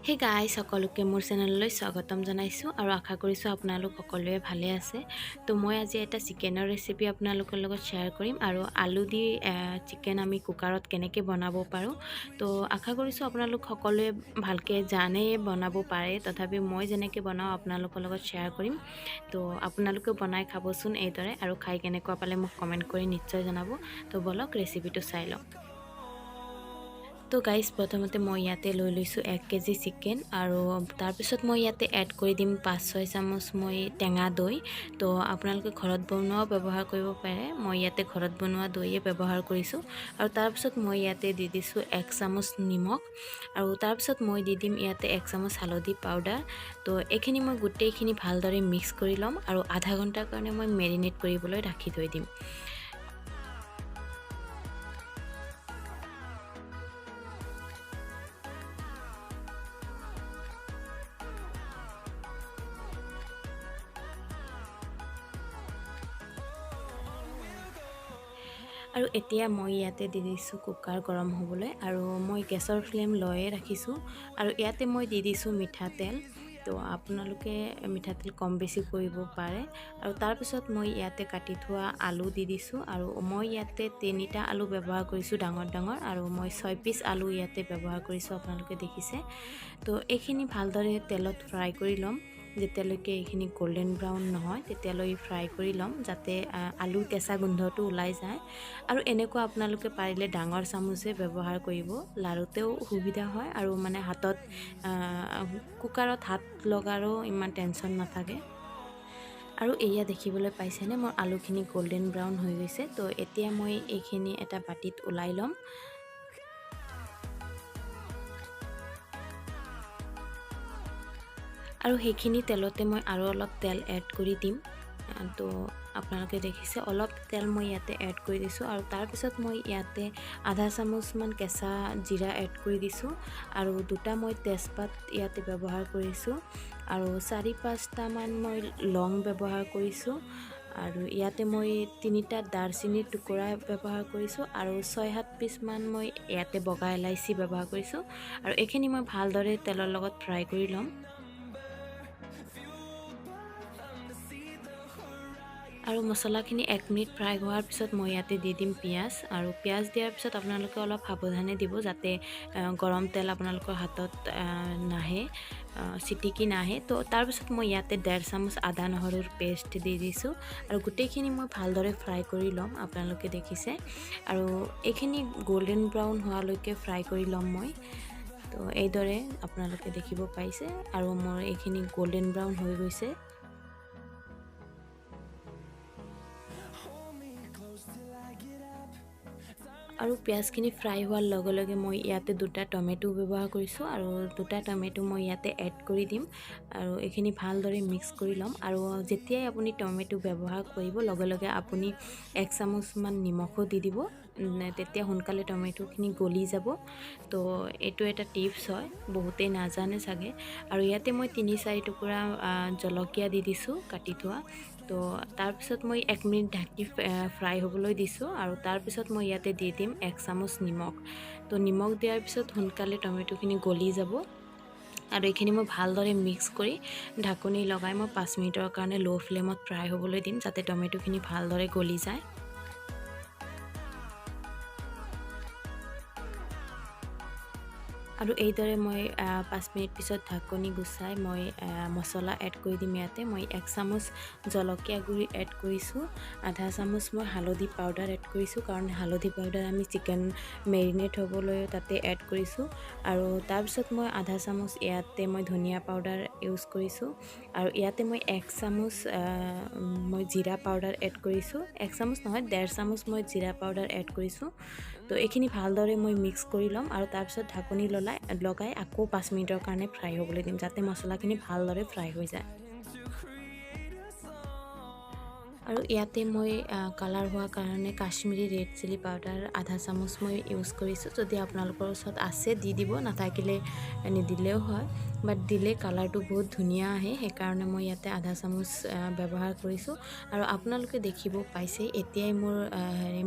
Hey guys সকলোকে মোৰ চেনেললৈ স্বাগতম জনাইছোঁ আৰু আশা কৰিছোঁ আপোনালোক সকলোৱে ভালে আছে। তো মই আজি এটা চিকেনৰ ৰেচিপি আপোনালোকৰ লগত শ্বেয়াৰ কৰিম আৰু আলু দি চিকেন আমি কুকাৰত কেনেকৈ বনাব পাৰোঁ। তো আশা কৰিছোঁ আপোনালোক সকলোৱে ভালকৈ জানে বনাব পাৰে, তথাপি মই যেনেকৈ বনাওঁ আপোনালোকৰ লগত শ্বেয়াৰ কৰিম। তো আপোনালোকেও বনাই খাবচোন এইদৰে, আৰু খাই কেনেকুৱা পালে মোক কমেণ্ট কৰি নিশ্চয় জনাব। তো বলক ৰেচিপিটো চাই লওক। তো গাইজ প্ৰথমতে মই ইয়াতে লৈ লৈছোঁ 1 কেজি চিকেন, আৰু তাৰপিছত মই ইয়াতে এড কৰি দিম 5-6 চামুচ মই টেঙা দৈ। তো আপোনালোকে ঘৰত বনোৱাও ব্যৱহাৰ কৰিব পাৰে, মই ইয়াতে ঘৰত বনোৱা দৈয়ে ব্যৱহাৰ কৰিছোঁ। আৰু তাৰপিছত মই ইয়াতে দি দিছোঁ 1 চামুচ নিমখ, আৰু তাৰপিছত মই দি দিম ইয়াতে 1 চামুচ হালধি পাউডাৰ। তো এইখিনি মই গোটেইখিনি ভালদৰে মিক্স কৰি ল'ম আৰু আধা ঘণ্টাৰ কাৰণে মই মেৰিনেট কৰিবলৈ ৰাখি থৈ দিম। আৰু এতিয়া মই ইয়াতে দি দিছোঁ কুকাৰ গৰম হ'বলৈ, আৰু মই গেছৰ ফ্লেম লৈয়ে ৰাখিছোঁ। আৰু ইয়াতে মই দি দিছোঁ মিঠাতেল। তো আপোনালোকে মিঠাতেল কম বেছি কৰিব পাৰে। আৰু তাৰপিছত মই ইয়াতে কাটি থোৱা আলু দি দিছোঁ, আৰু মই ইয়াতে 3টা আলু ব্যৱহাৰ কৰিছোঁ ডাঙৰ ডাঙৰ, আৰু মই 6 পিচ আলু ইয়াতে ব্যৱহাৰ কৰিছোঁ, আপোনালোকে দেখিছে। তো এইখিনি ভালদৰে তেলত ফ্ৰাই কৰি ল'ম। যেতিয়ালৈকে এইখিনি গোল্ডেন ব্ৰাউন নহয় তেতিয়ালৈ ফ্ৰাই কৰি ল'ম, যাতে আলুৰ কেঁচা গোন্ধটো ওলাই যায়। আৰু এনেকুৱা আপোনালোকে পাৰিলে ডাঙৰ চামুচে ব্যৱহাৰ কৰিব, লাৰুতেও সুবিধা হয়, আৰু মানে হাতত কুকাৰত হাত লগাৰো ইমান টেনশ্যন নাথাকে। আৰু এয়া দেখিবলৈ পাইছেনে, মোৰ আলুখিনি গোল্ডেন ব্ৰাউন হৈ গৈছে। তো এতিয়া মই এইখিনি এটা বাটিত ওলাই ল'ম। আৰু সেইখিনি তেলতে মই আৰু অলপ তেল এড কৰি দিম। তো আপোনালোকে দেখিছে অলপ তেল মই ইয়াতে এড কৰি দিছোঁ, আৰু তাৰপিছত মই ইয়াতে আধা চামুচমান কেঁচা জিৰা এড কৰি দিছোঁ, আৰু 2টা মই তেজপাত ইয়াতে ব্যৱহাৰ কৰিছোঁ, আৰু 4-5টামান মই লং ব্যৱহাৰ কৰিছোঁ, আৰু ইয়াতে মই 3টা দাৰচিনিৰ টুকুৰা ব্যৱহাৰ কৰিছোঁ, আৰু 6-7 পিচমান মই ইয়াতে বগা ইলাইচি ব্যৱহাৰ কৰিছোঁ। আৰু এইখিনি মই ভালদৰে তেলৰ লগত ফ্ৰাই কৰি ল'ম। আৰু মছলাখিনি 1 মিনিট ফ্ৰাই হোৱাৰ পিছত মই ইয়াতে দি দিম পিঁয়াজ, আৰু পিঁয়াজ দিয়াৰ পিছত আপোনালোকে অলপ সাৱধানে দিব, যাতে গৰম তেল আপোনালোকৰ হাতত নাহে, চিটিকি নাহে। তো তাৰপিছত মই ইয়াতে 1.5 চামুচ আদা নহৰুৰ পেষ্ট দি দিছোঁ, আৰু গোটেইখিনি মই ভালদৰে ফ্ৰাই কৰি ল'ম, আপোনালোকে দেখিছে। আৰু এইখিনি গোল্ডেন ব্ৰাউন হোৱালৈকে ফ্ৰাই কৰি ল'ম মই। তো এইদৰে আপোনালোকে দেখিব পাইছে, আৰু মোৰ এইখিনি গোল্ডেন ব্ৰাউন হৈ গৈছে। আৰু পিঁয়াজখিনি ফ্ৰাই হোৱাৰ লগে লগে মই ইয়াতে 2টা টমেটো ব্যৱহাৰ কৰিছোঁ, আৰু 2টা টমেটো মই ইয়াতে এড কৰি দিম, আৰু এইখিনি ভালদৰে মিক্স কৰি ল'ম। আৰু যেতিয়াই আপুনি টমেটো ব্যৱহাৰ কৰিব লগে লগে আপুনি 1 চামুচমান নিমখো দি দিব, তেতিয়া সোনকালে টমেটোখিনি গলি যাব। তো এইটো এটা টিপছ হয়, বহুতেই নাজানে চাগে। আৰু ইয়াতে মই 3-4 টুকুৰা জলকীয়া দি দিছোঁ কাটি থোৱা। তো তাৰপিছত মই 1 মিনিট ঢাকি ফ্ৰাই হ'বলৈ দিছোঁ, আৰু তাৰপিছত মই ইয়াতে দি দিম 1 চামুচ নিমখ। তো নিমখ দিয়াৰ পিছত সোনকালে টমেটোখিনি গলি যাব। আৰু এইখিনি মই ভালদৰে মিক্স কৰি ঢাকনি লগাই মই 5 মিনিটৰ কাৰণে ল' ফ্লেমত ফ্ৰাই হ'বলৈ দিম, যাতে টমেটোখিনি ভালদৰে গলি যায়। আৰু এইদৰে মই 5 মিনিট পিছত ঢাকনি গুচাই মই মছলা এড কৰি দিম। ইয়াতে মই 1 চামুচ জলকীয়া গুড়ি এড কৰিছোঁ, আধা চামুচ মই হালধি পাউডাৰ এড কৰিছোঁ, কাৰণ হালধি পাউডাৰ আমি চিকেন মেৰিনেট হ'বলৈ তাতে এড কৰিছোঁ। আৰু তাৰপিছত মই আধা চামুচ ইয়াতে মই ধনিয়া পাউডাৰ ইউজ কৰিছোঁ, আৰু ইয়াতে মই 1 চামুচ মই জিৰা পাউডাৰ এড কৰিছোঁ, 1 চামুচ নহয় 1.5 চামুচ মই জিৰা পাউডাৰ এড কৰিছোঁ। তো এইখিনি ভালদৰে মই মিক্স কৰি ল'ম, আৰু তাৰপিছত ঢাকনি লগাই আকৌ 5 মিনিটৰ কাৰণে ফ্ৰাই হ'বলৈ দিম, যাতে মছলাখিনি ভালদৰে ফ্ৰাই হৈ যায়। আৰু ইয়াতে মই কালাৰ হোৱাৰ কাৰণে কাশ্মীৰী ৰেড চিলি পাউডাৰ আধা চামুচ মই ইউজ কৰিছোঁ। যদি আপোনালোকৰ ওচৰত আছে দি দিব, নাথাকিলে নিদিলেও হয়, বাট দিলে কালাৰটো বহুত ধুনীয়া আহে, সেইকাৰণে মই ইয়াতে আধা চামুচ ব্যৱহাৰ কৰিছোঁ। আৰু আপোনালোকে দেখিব পাইছে এতিয়াই মোৰ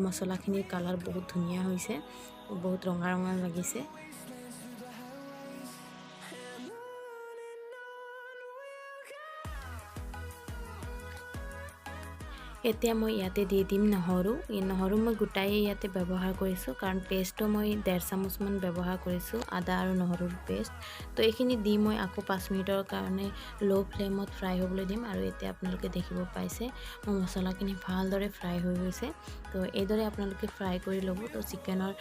মছলাখিনিৰ কালাৰ বহুত ধুনীয়া হৈছে, বহুত ৰঙা ৰঙা লাগিছে। এতিয়া মই ইয়াতে দি দিম নহৰু। এই নহৰু মই গোটাই ইয়াতে ব্যৱহাৰ কৰিছোঁ, কাৰণ পেষ্টটো মই 1.5 চামুচমান ব্যৱহাৰ কৰিছোঁ, আদা আৰু নহৰুৰ পেষ্ট। তো এইখিনি দি মই আকৌ 5 মিনিটৰ কাৰণে ল' ফ্লেমত ফ্ৰাই হ'বলৈ দিম। আৰু এতিয়া আপোনালোকে দেখিব পাইছে মোৰ মছলাখিনি ভালদৰে ফ্ৰাই হৈ গৈছে। তো এইদৰে আপোনালোকে ফ্ৰাই কৰি ল'ব। তো চিকেনৰ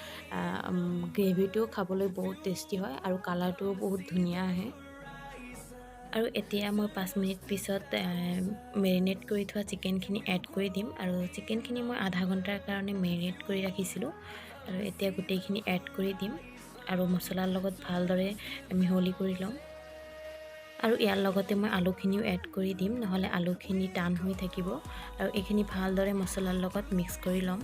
গ্ৰেভিটোও খাবলৈ বহুত টেষ্টি হয় আৰু কালাৰটোও বহুত ধুনীয়া আহে। আৰু এতিয়া মই 5 মিনিট পিছত মেৰিনেট কৰি থোৱা চিকেনখিনি এড কৰি দিম। আৰু চিকেনখিনি মই আধা ঘণ্টাৰ কাৰণে মেৰিনেট কৰি ৰাখিছিলোঁ। আৰু এতিয়া গোটেইখিনি এড কৰি দিম আৰু মছলাৰ লগত ভালদৰে মিহলি কৰি ল'ম। আৰু ইয়াৰ লগতে মই আলুখিনিও এড কৰি দিম, নহ'লে আলুখিনি টান হৈ থাকিব। আৰু এইখিনি ভালদৰে মছলাৰ লগত মিক্স কৰি ল'ম।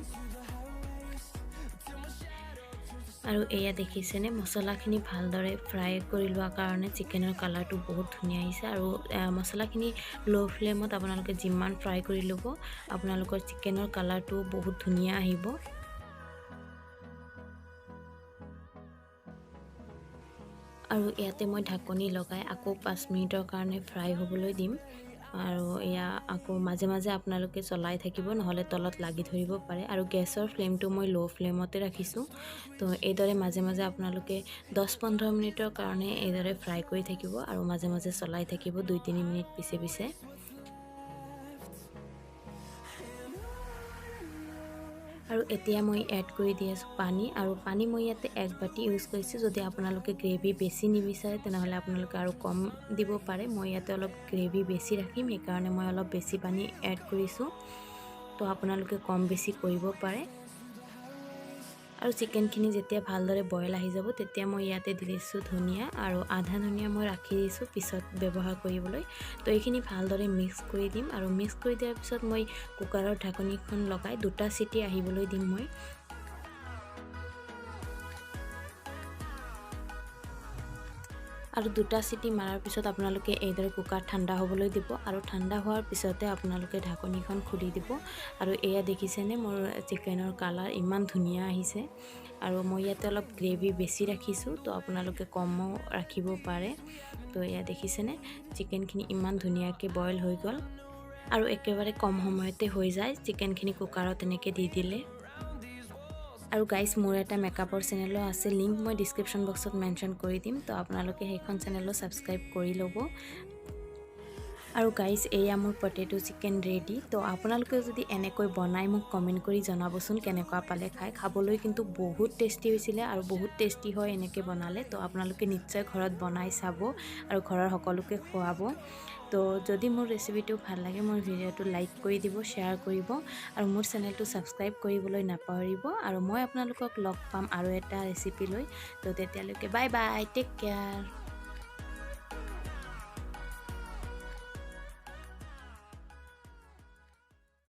আৰু এয়া দেখিছেনে মছলাখিনি ভালদৰে ফ্ৰাই কৰি লোৱাৰ কাৰণে চিকেনৰ কালাৰটো বহুত ধুনীয়া আহিছে। আৰু মছলাখিনি ল' ফ্লেমত আপোনালোকে যিমান ফ্ৰাই কৰি ল'ব, আপোনালোকৰ চিকেনৰ কালাৰটো বহুত ধুনীয়া আহিব। আৰু ইয়াতে মই ঢাকনি লগাই আকৌ 5 মিনিটৰ কাৰণে ফ্ৰাই হ'বলৈ দিম। আৰু এয়া আকৌ মাজে মাজে আপোনালোকে চলাই থাকিব, নহ'লে তলত লাগি ধৰিব পাৰে। আৰু গেছৰ ফ্লেমটো মই ল' ফ্লেমতে ৰাখিছোঁ। তো এইদৰে মাজে মাজে আপোনালোকে 10-15 মিনিটৰ কাৰণে এইদৰে ফ্ৰাই কৰি থাকিব আৰু মাজে মাজে চলাই থাকিব 2-3 মিনিট পিছে পিছে। আৰু এতিয়া মই এড কৰি দি আছোঁ পানী। আৰু পানী মই ইয়াতে 1 বাটি ইউজ কৰিছোঁ। যদি আপোনালোকে গ্ৰেভি বেছি নিবিচাৰে তেনেহ'লে আপোনালোকে আৰু কম দিব পাৰে। মই ইয়াতে অলপ গ্ৰেভি বেছি ৰাখিম, সেইকাৰণে মই অলপ বেছি পানী এড কৰিছোঁ। তো আপোনালোকে কম বেছি কৰিব পাৰে। আৰু চিকেনখিনি যেতিয়া ভালদৰে বইল আহি যাব, তেতিয়া মই ইয়াতে দি দিছোঁ ধনিয়া। আৰু আধা ধনিয়া মই ৰাখি দিছোঁ পিছত ব্যৱহাৰ কৰিবলৈ। তো এইখিনি ভালদৰে মিক্স কৰি দিম। আৰু মিক্স কৰি দিয়াৰ পিছত মই কুকাৰৰ ঢাকনিখন লগাই 2টা চিটি আহিবলৈ দিম মই। আৰু 2টা চিটি মাৰাৰ পিছত আপোনালোকে এইদৰে কুকাৰ ঠাণ্ডা হ'বলৈ দিব। আৰু ঠাণ্ডা হোৱাৰ পিছতে আপোনালোকে ঢাকনিখন খুলি দিব। আৰু এয়া দেখিছেনে মোৰ চিকেনৰ কালাৰ ইমান ধুনীয়া আহিছে। আৰু মই ইয়াতে অলপ গ্ৰেভি বেছি ৰাখিছোঁ, তো আপোনালোকে কমো ৰাখিব পাৰে। তো এয়া দেখিছেনে চিকেনখিনি ইমান ধুনীয়াকৈ বইল হৈ গ'ল। আৰু একেবাৰে কম সময়তে হৈ যায় চিকেনখিনি কুকাৰত এনেকৈ দি দিলে। আৰু গাইজ মোৰ এটা মেকআপৰ চেনেলো আছে, লিংক মই ডিছক্ৰিপশ্যন বক্সত মেনশ্যন কৰি দিম। তো আপোনালোকে সেইখন চেনেলো ছাবস্ক্ৰাইব কৰি ল'ব। আৰু গাইজ এয়া মোৰ পটেটো চিকেন ৰেডি। তো আপোনালোকে যদি এনেকৈ বনাই মোক কমেণ্ট কৰি জনাবচোন কেনেকুৱা পালে খাই। খাবলৈ কিন্তু বহুত টেষ্টি হৈছিলে আৰু বহুত টেষ্টি হয় এনেকৈ বনালে। তো আপোনালোকে নিশ্চয় ঘৰত বনাই চাব আৰু ঘৰৰ সকলোকে খুৱাব। তো যদি মোৰ ৰেচিপিটো ভাল লাগে মোৰ ভিডিঅ'টো লাইক কৰি দিব, শ্বেয়াৰ কৰিব আৰু মোৰ চেনেলটো ছাবস্ক্ৰাইব কৰিবলৈ নাপাহৰিব। আৰু মই আপোনালোকক লগ পাম আৰু এটা ৰেচিপি লৈ। তো তেতিয়ালৈকে বাই বাই, টেক কেয়াৰ।